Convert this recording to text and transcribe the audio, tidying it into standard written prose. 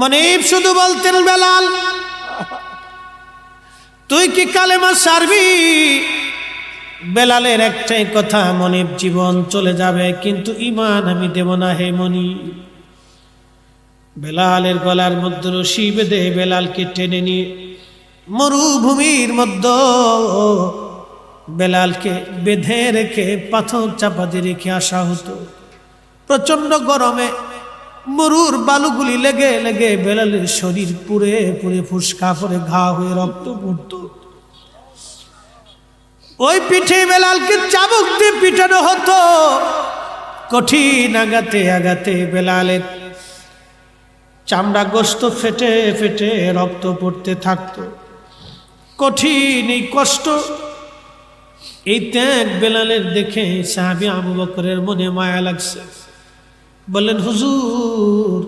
মনিব শুধু বলতেন, বেলাল তুই কি কালেমা সারবি? বেলালের একটাই কথা, মনিব জীবন চলে যাবে কিন্তু ঈমান আমি দেব না হে মনিব। বেলালের গলার মধ্যে রশি বেঁধে বেলালকে টেনে নিয়ে মরুভূমির মধ্যে বেলালকে বেঁধে রেখে পাথর চাপা দিয়ে রেখে আসা হতো। প্রচন্ড গরমে মরুর বালুগুলি লেগে লেগে বেলালের শরীর পুড়ে পুড়ে ফুসকা করে ঘা হয়ে রক্ত পড়ত। ওই পিঠে বেলালকে চাবুক দিয়ে পিটানো হতো। কঠিন আঘাতে আঘাতে বেলালের চামড়া গোস্ত ফেটে ফেটে রক্ত পড়তে থাকতো। কঠিন এই কষ্ট, এই ত্যাগ বেলালের দেখে সাহাবী আবু বকরের মনে মায়া লাগছে। বললেন, হুজুর